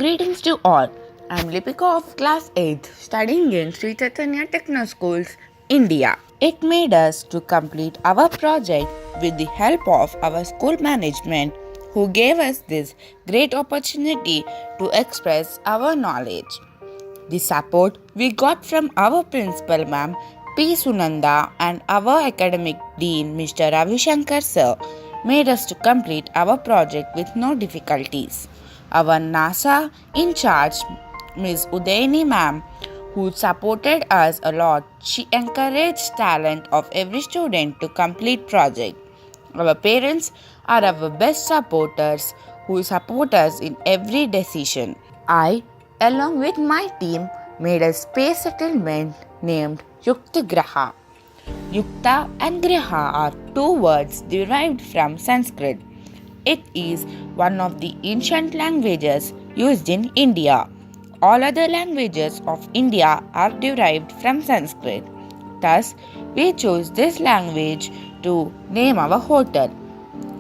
Greetings to all. I'm Lipika of class 8th studying in Sri Chaitanya Techno Schools, India. It made us to complete our project with the help of our school management who gave us this great opportunity to express our knowledge. The support we got from our principal ma'am P. Sunanda and our academic dean Mr. Ravi Shankar sir made us to complete our project with no difficulties. Our NASA in charge Ms. Udayani ma'am who supported us a lot. She encouraged talent of every student to complete project. Our parents are our best supporters who support us in every decision. I, along with my team, made a space settlement named Yukthagraha. Yukta and Graha are two words derived from Sanskrit. It is one of the ancient languages used in India. All other languages of India are derived from Sanskrit. Thus, we chose this language to name our hotel.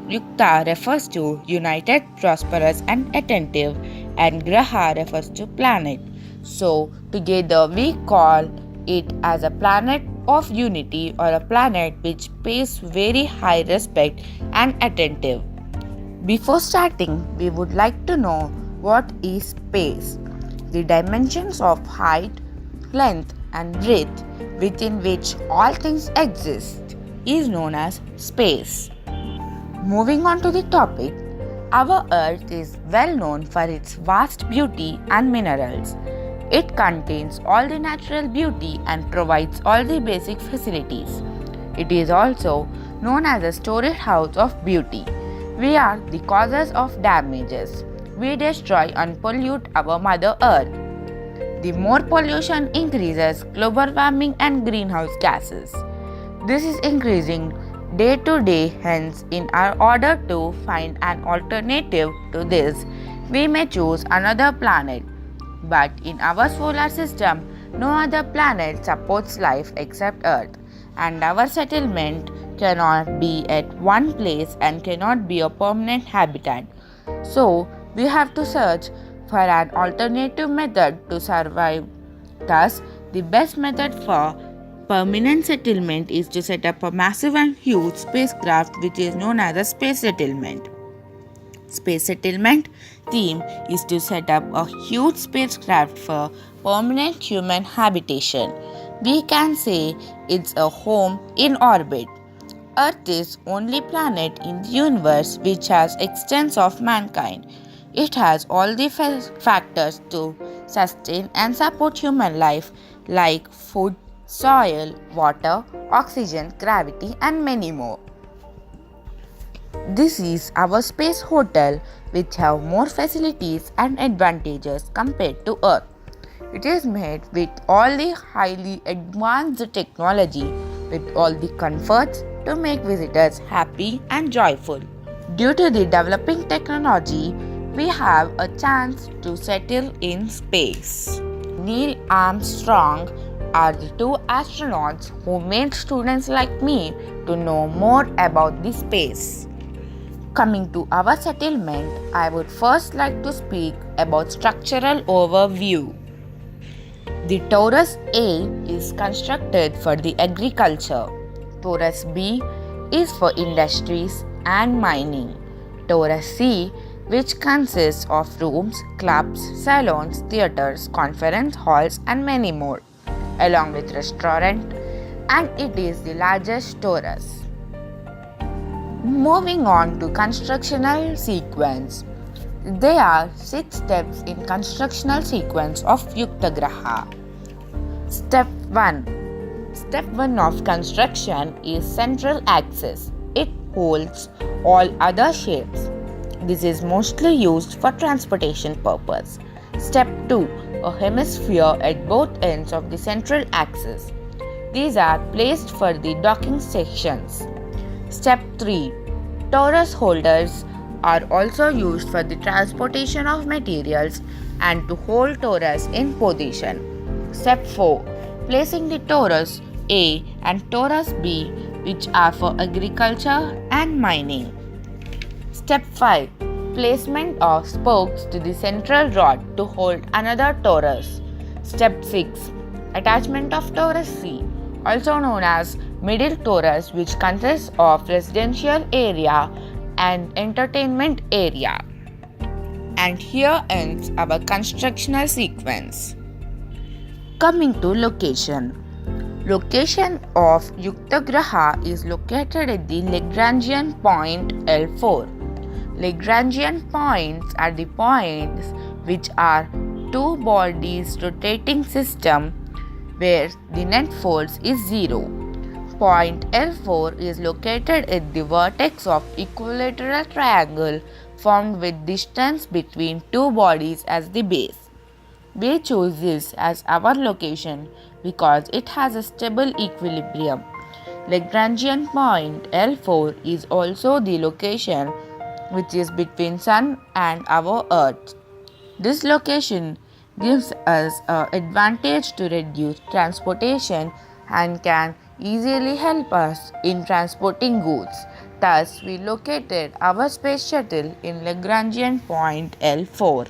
Yukta refers to united, prosperous, and attentive, and Graha refers to planet. So, together we call it as a planet of unity or a planet which pays very high respect and attentive. Before starting, we would like to know what is space. The dimensions of height, length, and breadth within which all things exist is known as space. Moving on to the topic, our Earth is well known for its vast beauty and minerals. It contains all the natural beauty and provides all the basic facilities. It is also known as a storage house of beauty. We are the causes of damages. We destroy and pollute our Mother Earth. The more pollution increases global warming and greenhouse gases. This is increasing day to day, hence, in our order to find an alternative to this, we may choose another planet. But in our solar system, no other planet supports life except Earth, and our settlement cannot be at one place and cannot be a permanent habitat. So, we have to search for an alternative method to survive. Thus, the best method for permanent settlement is to set up a massive and huge spacecraft which is known as a space settlement. Space settlement theme is to set up a huge spacecraft for permanent human habitation. We can say it's a home in orbit. Earth is only planet in the universe which has extents of mankind. It has all the factors to sustain and support human life like food, soil, water, oxygen, gravity, and many more. This is our space hotel which have more facilities and advantages compared to Earth. It is made with all the highly advanced technology with all the comforts to make visitors happy and joyful. Due to the developing technology, we have a chance to settle in space. Neil Armstrong are the two astronauts who made students like me to know more about the space. Coming to our settlement, I would first like to speak about structural overview. The Torus A is constructed for the agriculture. Torus B is for industries and mining. Torus C, which consists of rooms, clubs, salons, theaters, conference halls, and many more, along with restaurant, and it is the largest torus. Moving on to constructional sequence. There are 6 steps in constructional sequence of Yukthagraha. Step 1. Step 1 of construction is central axis. It holds all other shapes. This is mostly used for transportation purpose. Step 2. A hemisphere at both ends of the central axis. These are placed for the docking sections. Step 3. Torus holders are also used for the transportation of materials and to hold torus in position. Step 4. Placing the torus A and torus B, which are for agriculture and mining. Step 5. Placement of spokes to the central rod to hold another torus. Step 6. Attachment of torus C, also known as middle torus, which consists of residential area and entertainment area. And here ends our constructional sequence. Coming to location. Location of Yukthagraha is located at the Lagrangian point L4. Lagrangian points are the points which are two bodies rotating system where the net force is 0. Point L4 is located at the vertex of equilateral triangle formed with distance between two bodies as the base. We choose this as our location because it has a stable equilibrium. Lagrangian point L4 is also the location which is between Sun and our Earth. This location gives us an advantage to reduce transportation and can easily help us in transporting goods. Thus, we located our space shuttle in Lagrangian point L4.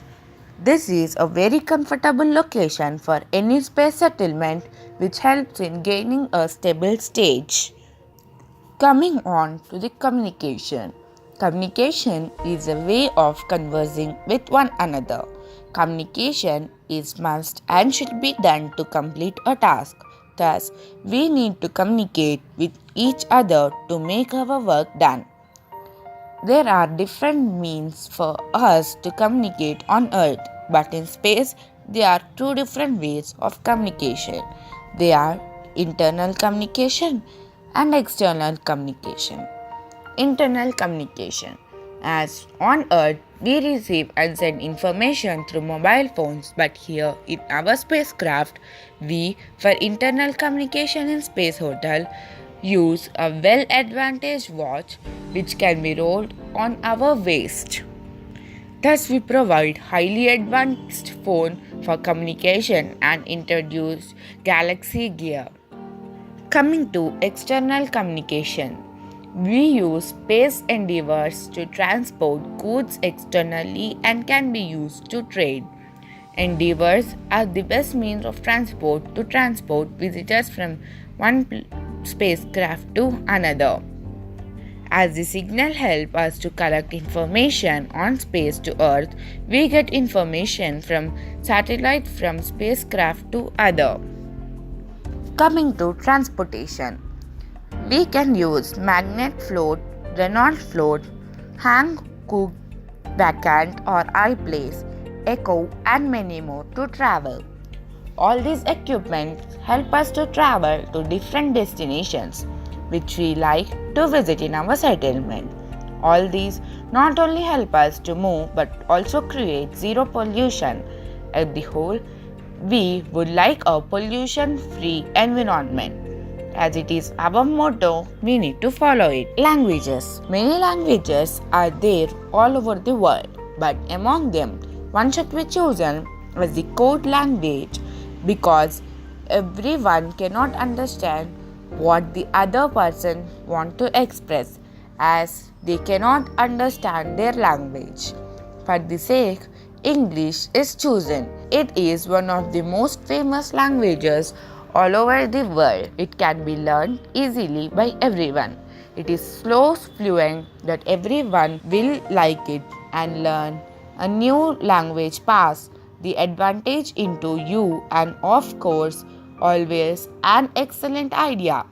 This is a very comfortable location for any space settlement which helps in gaining a stable stage. Coming on to the communication. Communication is a way of conversing with one another. Communication is must and should be done to complete a task. Thus, we need to communicate with each other to make our work done. There are different means for us to communicate on Earth, but in space, there are two different ways of communication. They are internal communication and external communication. Internal communication. As on Earth, we receive and send information through mobile phones, but here in our spacecraft, we, for internal communication in Space Hotel, use a well-advantaged watch which can be rolled on our waist. Thus, we provide highly advanced phone for communication and introduce Galaxy Gear. Coming to external communication. We use space endeavors to transport goods externally and can be used to trade. Endeavors are the best means of transport to transport visitors from one spacecraft to another. As the signal helps us to collect information on space to Earth, we get information from satellites from spacecraft to other. Coming to transportation. We can use magnet float, Renault float, hang, cook, vacant or I-place, echo and many more to travel. All these equipments help us to travel to different destinations which we like to visit in our settlement. All these not only help us to move but also create zero pollution. At the whole, we would like a pollution-free environment. As it is our motto, we need to follow it. Languages. Many languages are there all over the world, but among them, one should be chosen as the code language because everyone cannot understand what the other person wants to express as they cannot understand their language. For the sake, English is chosen. It is one of the most famous languages all over the world. It can be learned easily by everyone. It is so fluent that everyone will like it and learn a new language pass the advantage into you and of course always an excellent idea.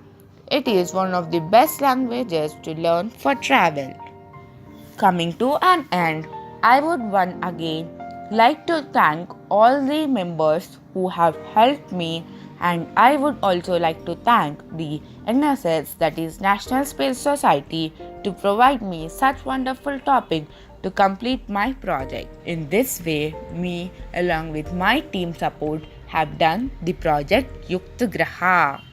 It is one of the best languages to learn for travel. Coming to an end, I would once again like to thank all the members who have helped me, and I would also like to thank the NSS, that is National Space Society, to provide me such wonderful topic to complete my project. In this way, me along with my team support have done the project Yukthagraha.